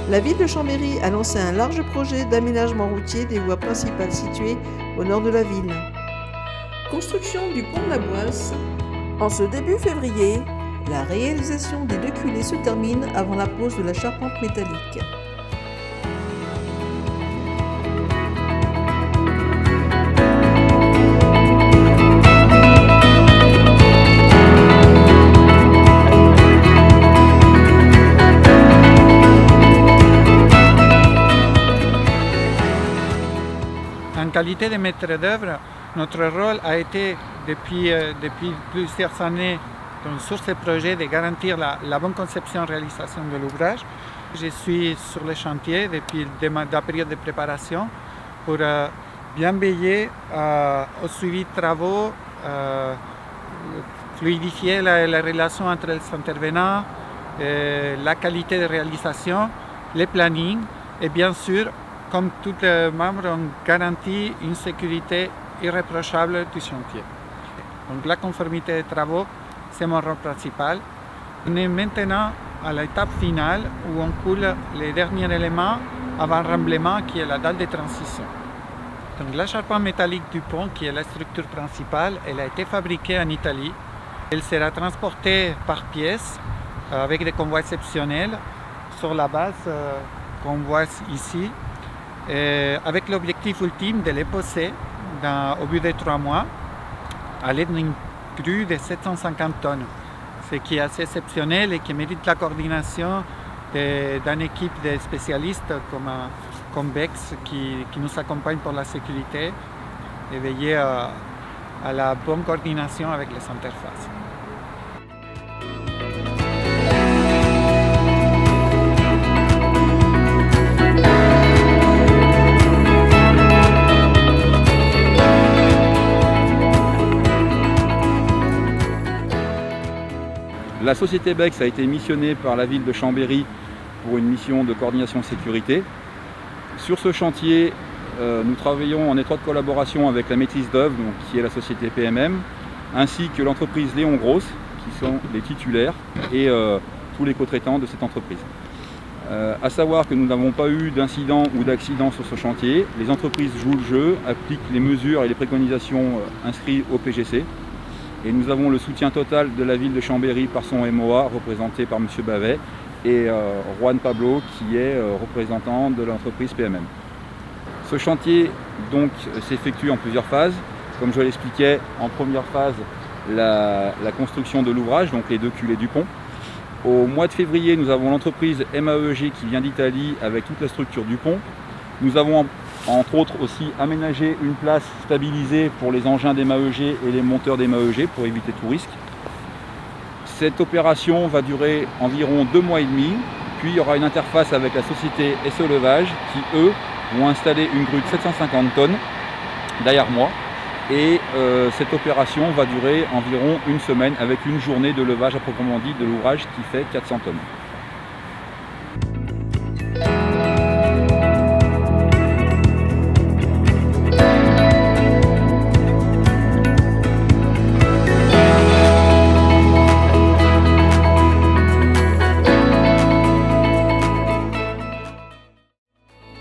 La ville de Chambéry a lancé un large projet d'aménagement routier des voies principales situées au nord de la ville. Construction du pont de la Boisse. En ce début février, la réalisation des deux culées se termine avant la pose de la charpente métallique. En qualité de maître d'œuvre, notre rôle a été depuis plusieurs années sur ce projet de garantir la bonne conception et réalisation de l'ouvrage. Je suis sur le chantier depuis la période de préparation pour bien veiller au suivi de travaux, fluidifier la relation entre les intervenants, la qualité de réalisation, les plannings et bien sûr, comme tous les membres, on garantit une sécurité irréprochable du chantier. Donc la conformité des travaux, c'est mon rôle principal. On est maintenant à l'étape finale où on coule les derniers éléments avant le remblaiement qui est la dalle de transition. Donc la charpente métallique du pont, qui est la structure principale, elle a été fabriquée en Italie. Elle sera transportée par pièces avec des convois exceptionnels sur la base qu'on voit ici, avec l'objectif ultime de les poser au bout de 3 mois à l'aide d'une grue de 750 tonnes, ce qui est assez exceptionnel et qui mérite la coordination d'une équipe de spécialistes comme Bex qui nous accompagne pour la sécurité et veiller à la bonne coordination avec les interfaces. La société Bex a été missionnée par la ville de Chambéry pour une mission de coordination de sécurité. Sur ce chantier, nous travaillons en étroite collaboration avec la maîtrise d'œuvre, qui est la société PMM, ainsi que l'entreprise Léon Gross, qui sont les titulaires, et tous les co-traitants de cette entreprise. À savoir que nous n'avons pas eu d'incident ou d'accident sur ce chantier. Les entreprises jouent le jeu, appliquent les mesures et les préconisations inscrites au PGC. Et nous avons le soutien total de la ville de Chambéry par son MOA, représenté par M. Bavet, et Juan Pablo, qui est représentant de l'entreprise PMM. Ce chantier donc s'effectue en plusieurs phases. Comme je l'expliquais, en première phase, la construction de l'ouvrage, donc les deux culées du pont. Au mois de février, nous avons l'entreprise MAEG qui vient d'Italie avec toute la structure du pont. Nous avons entre autres aussi aménagé une place stabilisée pour les engins des MAEG et les monteurs des MAEG pour éviter tout risque. Cette opération va durer environ 2 mois et demi, puis il y aura une interface avec la société SE Levage qui, eux, vont installer une grue de 750 tonnes derrière moi. Et cette opération va durer environ 1 semaine avec une journée de levage à proprement dit de l'ouvrage qui fait 400 tonnes.